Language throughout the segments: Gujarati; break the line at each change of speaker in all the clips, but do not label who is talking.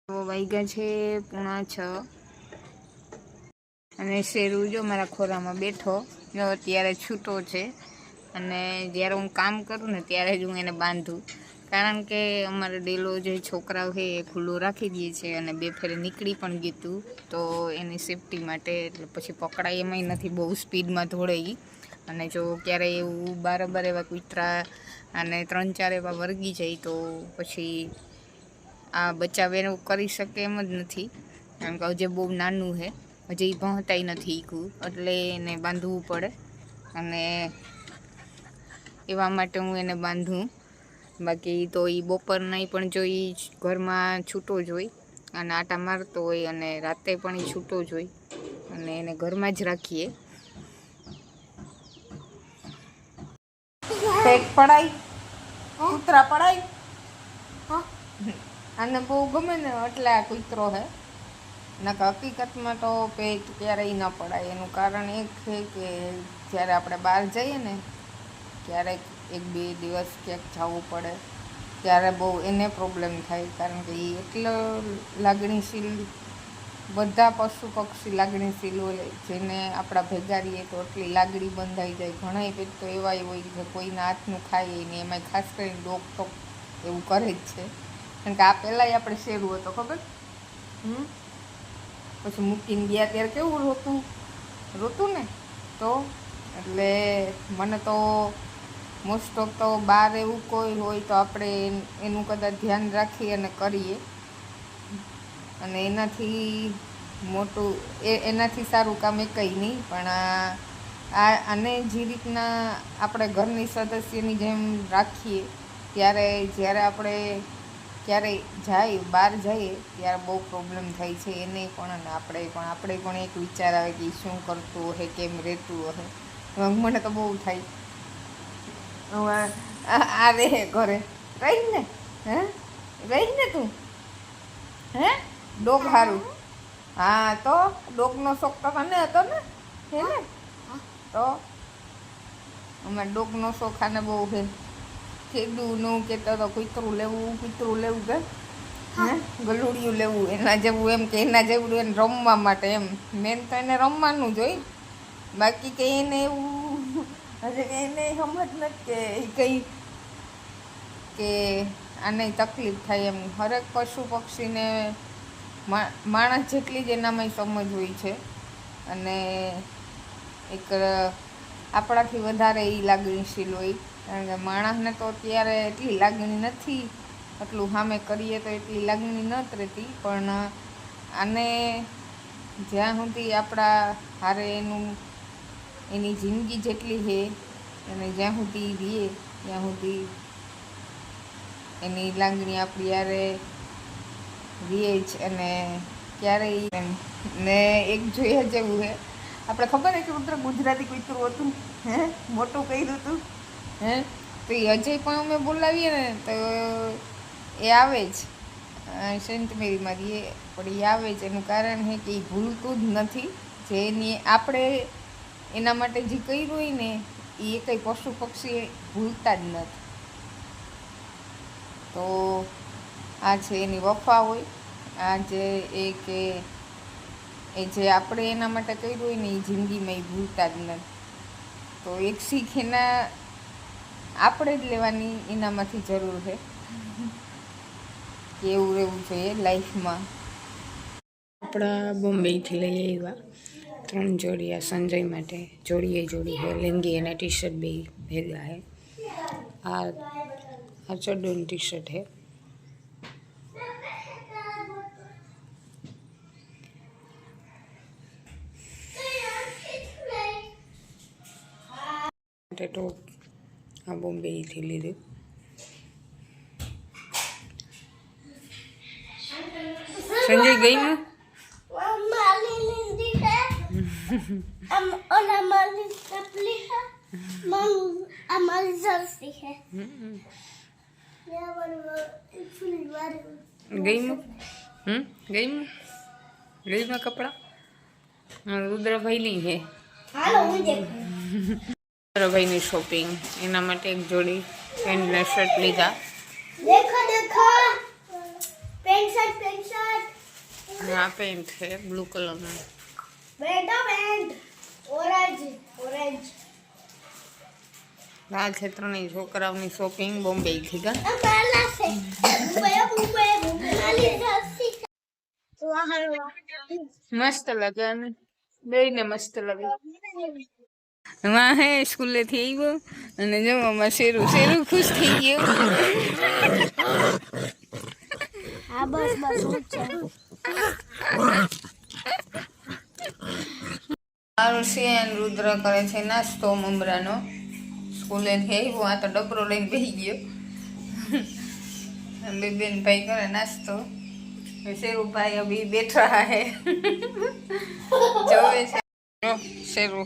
તો વાગ્યા છે 5:30 અને શેરું જો મારા ખોરામાં બેઠો જો અત્યારે છૂટો છે અને જ્યારે હું કામ કરું ને ત્યારે જ હું એને બાંધું, કારણ કે અમારે ડેલો જે છોકરાઓ છે એ ખુલ્લું રાખી દે છે અને બે ફેરે નીકળી પણ ગયું હતું, તો એની સેફટી માટે એટલે પછી પકડાય એમાંય નથી, બહુ સ્પીડમાં દોડે અને જો ક્યારેય એવું બારોબાર એવા કૂતરા અને 3-4 એવા વર્ગી જાય તો પછી આ બચાવ એવું કરી શકે એમ જ નથી, કારણ કે હજી બહુ નાનું છે, હજી ભણતાય નથી શીખવું, એટલે એને બાંધવું પડે અને એવા માટે હું એને બાંધું. બાકી તો એ બપોરના પણ જો એ ઘરમાં છૂટો જ હોય અને આટા મારતો હોય અને રાતે પણ એ છૂટો જ હોય અને એને ઘરમાં જ રાખીએ. પેટ પડાય કૂતરા પડાય આને બહુ ગમે ને એટલે આ કૂતરો હે, નકર હકીકતમાં તો પેટ ક્યારેય ન પડાય. એનું કારણ એ છે કે જ્યારે આપણે બહાર જઈએ ને ક્યારેક 1-2 દિવસ ક્યાંક જવું પડે ત્યારે બહુ એને પ્રોબ્લેમ થાય, કારણ કે એ એટલો લાગણીશીલ, બધા પશુ પક્ષી લાગણીશીલ હોય, જેને આપણા ભેગા રહીએ તો એટલી લાગણી બંધાઈ જાય. ઘણા પેટ તો એવા હોય કે કોઈના હાથનું ખાઈએ ને, એમાંય ખાસ કરીને ડોક તો એવું કરે જ છે, કારણ કે આ પહેલાંય આપણે શેરું હતો ખબર, પછી મૂકીને ગયા ત્યારે કેવું રોતું ને, તો એટલે મને તો મોસ્ટ ઓફ તો બહાર એવું કોઈ હોય તો આપણે એનું કદાચ ધ્યાન રાખીએ અને કરીએ, અને એનાથી મોટું એનાથી સારું કામ એ કંઈ નહીં. પણ આને જે રીતના આપણે ઘરની સદસ્યની જેમ રાખીએ, ત્યારે જ્યારે આપણે ક્યારેય બહાર જઈએ ત્યારે બહુ પ્રોબ્લેમ થાય છે એને પણ અને આપણે પણ એક વિચાર આવે કે શું કરતું હશે, કેમ રહેતું હશે. મને તો બહુ થાય હવે આ રહે ઘરે રહીશ ને, રહીશ ને તું, ડોગ સારું. હા તો ડોગનો શોખ તો મને હતો ને, હે ને, તો અમારે ડોગનો શોખ આને બહુ છે. ખેડૂનું કહેતો તો કૂતરું લેવું કે ગલુડિયું લેવું, એના જેવું, એમ કે એના જેવું એને રમવા માટે, એમ મેન તો એને રમવાનું જ હોય, બાકી કંઈ એને એવું હજી કંઈ એને સમજ નથી કે કે આને તકલીફ થાય એમ. હરેક પશુ પક્ષીને માણસ જેટલી જ એનામાં સમજ હોય છે, અને એક આપણાથી વધારે એ લાગણીશીલ હોય, કારણ કે માણસને તો અત્યારે એટલી લાગણી નથી, એટલું સામે કરીએ તો એટલી લાગણી નથી રહેતી, પણ આને જ્યાં સુધી આપણા હારે એની જિંદગી જેટલી છે અને જ્યાં સુધી રહીએ ત્યાં સુધી એની લાગણી આપણી યારે રહીએ જ. અને ક્યારેય ને એક જોઈએ જેવું છે, આપણે ખબર છે કે કૂતરું ગુજરાતી કૂતરું હતું, મોટું કર્યું હતું, તો એ અજય પણ અમે બોલાવીએ ને તો એ આવે જ, સેન્ટ મેરીમાં રહીએ પણ એ આવે જ. એનું કારણ છે કે એ ભૂલતું જ નથી, જે આપણે એના માટે જે કર્યું હોય ને એ કંઈ પશુ પક્ષી ભૂલતા જ નથી. તો આ છે એની વફા હોય, આ જે જે આપણે એના માટે કર્યું હોય ને એ જિંદગીમાં એ ભૂલતા જ નથી. તો એક શીખ આપણે જ લેવાની એનામાંથી જરૂર છે કે એવું રહેવું જોઈએ લાઈફમાં. કપડા બોમ્બેથી લઈ આવ્યા 3 જોડિયા સંજય માટે, જોડી છે, લેંગી અને ટી શર્ટ બે ભેગા છે. આ ચડ્ડોની ટી શર્ટ છે, ટોપ આ બોમ્બેથી લીધું. સંજય ગઈ ને ગઈમાં કપડા રુદ્રભાઈ ની છે. રુદ્રભાઈની શોપિંગ, એના માટે એક જોડી પેન્ટ ને શર્ટ લીધા. હા પેન્ટ છે બ્લુ કલરનો. આ છે ત્રણેય છોકરાઓની શોપિંગ બોમ્બે થી ગા. મસ્ત લાગે ને બેયને મસ્ત લાગે. માં હે સ્કૂલે થી આવ્યો અને જવામાં શેરું શેરું ખુશ થઈ ગયો.
હા બસ બસ
આરુષિયન રુદ્ર કરે છે નાસ્તો મમરાનો. સ્કૂલે થી આવ્યો આ તો ડબરો લઈને બેસી ગયો. બે બેન ભાઈ કરે નાસ્તો. શેરુભાઈ અભી બેઠા હે જોવે છે શેરુ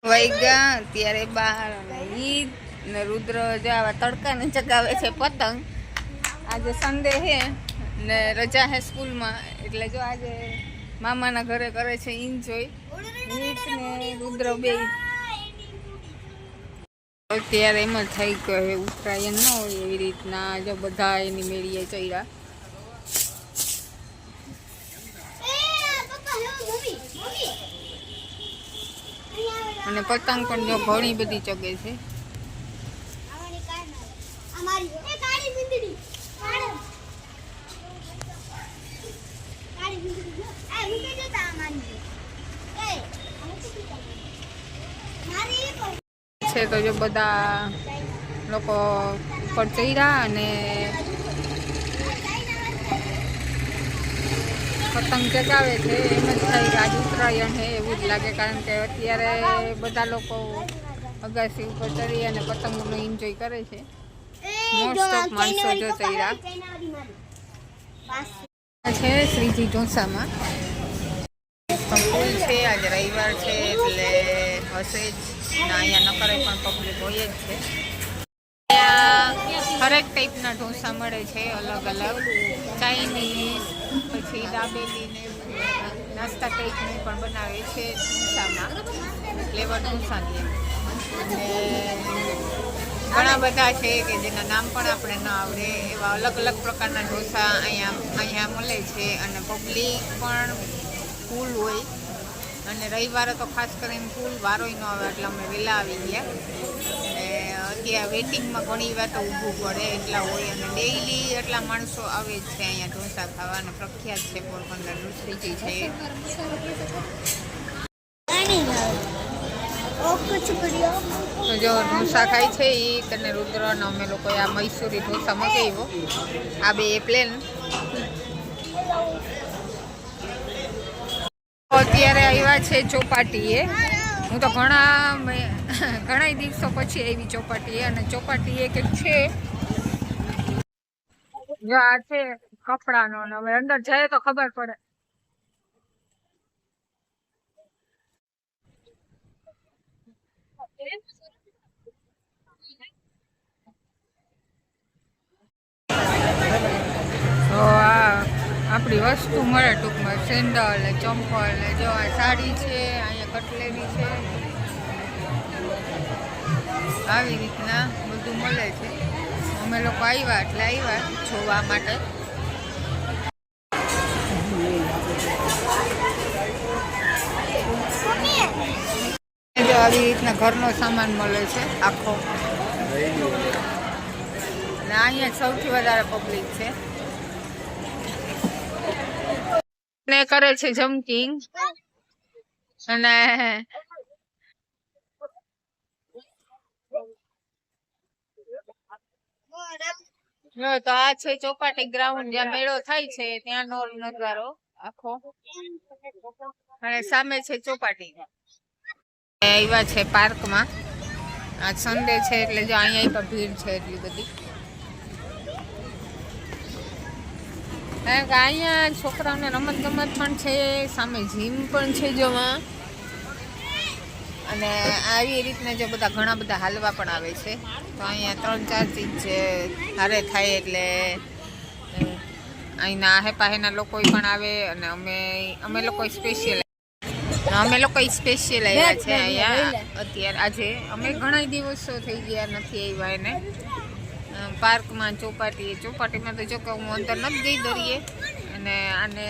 વૈગા ત્યારે 12 અને ઈદ ને રુદ્ર જો આવા તડકાને ચગાવે છે પતંગ. આજે સન્ડે હે ને રજા હે સ્કૂલમાં એટલે જો આજે મામાના ઘરે કરે છે એન્જોય. ઈદ ને રુદ્ર બે અત્યારે એમ જ થઈ ગયો ઉત્તરાયણ ન હોય એવી રીતના જો બધા એની મેળીએ ચડ્યા. અને પતંગ પણ જો ઘણી બધી ચગે છે. છે તો જો બધા લોકો ઉપર ચડ્યા અને પતંગ ચગાવે છે. એમ જ થાય કે આજે ઉત્તરાયણ છે એવું જ લાગે કારણ કે અત્યારે બધા લોકો અગાસી ઉપર ચડી અને પતંગનો એન્જોય કરે છે. મોસ્ટ ઓફ માણસો જો ચડ્યા છે શ્રીજી ઢોસામાં. ફૂલ છે આજે રવિવાર છે એટલે હશે જ ના અહીંયા ન કરે પણ પબ્લિક હોય જ છે. અહીંયા હરેક ટાઈપના ઢોસા મળે છે અલગ અલગ ચાઇનીઝ પછી દાબેલી ને નાસ્તા ટાઈપનું પણ બનાવે છે ઢોસામાં ફ્લેવર ઢોસાની. અને ઘણા બધા છે કે જેના નામ પણ આપણે ન આવડે એવા અલગ અલગ પ્રકારના ઢોસા અહીંયા મળે છે. અને પબ્લિક પણ ફૂલ હોય અને રવિવારે તો ખાસ કરીને ફૂલ વારોય ન આવે એટલે અમે વહેલા આવી ગયા. અને અત્યારે વેટિંગમાં ઘણી વાર તો ઊભું પડે એટલા હોય અને ડેઈલી એટલા માણસો આવે જ છે અહીંયા ઢોસા ખાવા. અને પ્રખ્યાત છે પોરબંદરનું શ્રીજી છે. તો જો ઢોસા ખાય છે એ તને રુદ્રને અમે લોકો આ મૈસૂરી ઢોસા મગાવ્યો. આ બે પ્લેન અત્યારે આવ્યા છે ચોપાટીએ. હું તો ઘણા દિવસો પછી આવી ચોપાટીએ. અને ચોપાટીએ કંઈક છે જો આ છે કપડાનો. હવે અંદર જાય તો ખબર પડે. તો આપણી વસ્તુ મળે ટૂંકમાં સેન્ડલ ને ચંપલ ને જો આ સાડી છે અહીંયા કટલેરી છે આવી રીતના બધું મળે છે. અમે લોકો આવ્યા એટલે આવ્યા જોવા માટે. જો આવી રીતના ઘરનો સામાન મળે છે આખો. અને અહીંયા સૌથી વધારે પબ્લિક છે. ને કરે છે જમ્પિંગ અને તો આ છે ચોપાટી ગ્રાઉન્ડ જ્યાં મેળો થાય છે ત્યાંનો નજારો આખો. અને સામે છે ચોપાટી. આવ્યા છે પાર્કમાં. આ સન્ડે છે એટલે જો અહીંયા પણ ભીડ છે એટલી બધી. કારણ કે અહીંયા છોકરાઓને રમત ગમત પણ છે સામે જીમ પણ છે જોવા. અને આવી રીતના જો બધા ઘણા બધા હાલવા પણ આવે છે. તો અહીંયા 3-4 ચીજ હારે થાય એટલે અહીંના આહે પાહેના લોકો પણ આવે. અને અમે લોકો સ્પેશિયલ આવ્યા છે અહીંયા અત્યારે. આજે અમે ઘણા દિવસો થઈ ગયા નથી આવ્યા એને. પાર્કમાં ચોપાટીમાં તો જો કે હું અંદર નથી ગઈ દરિયે અને આને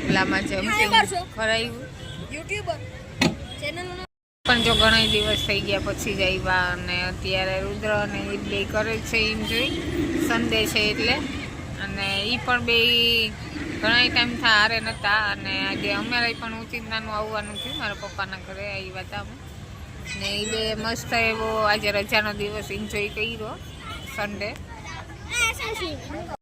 પેલામાં જમ્પિંગ કરાવ્યું
યુટ્યુબર ચેનલ
પણ જો ઘણા દિવસ થઈ ગયા પછી જ આવ્યા અને અત્યારે રુદ્ર અને એ બે કરે છે એન્જોય સન્ડે છે એટલે અને એ પણ બે ઘણા ટાઈમ થા હારે નહોતા અને આજે અમારે પણ ઉચિંતાનું આવવાનું થયું મારા પપ્પાના ઘરે આવ્યા હતા અમે ને એ બે મસ્ત એવો આજે રજાનો દિવસ એન્જોય કર્યો સન્ડે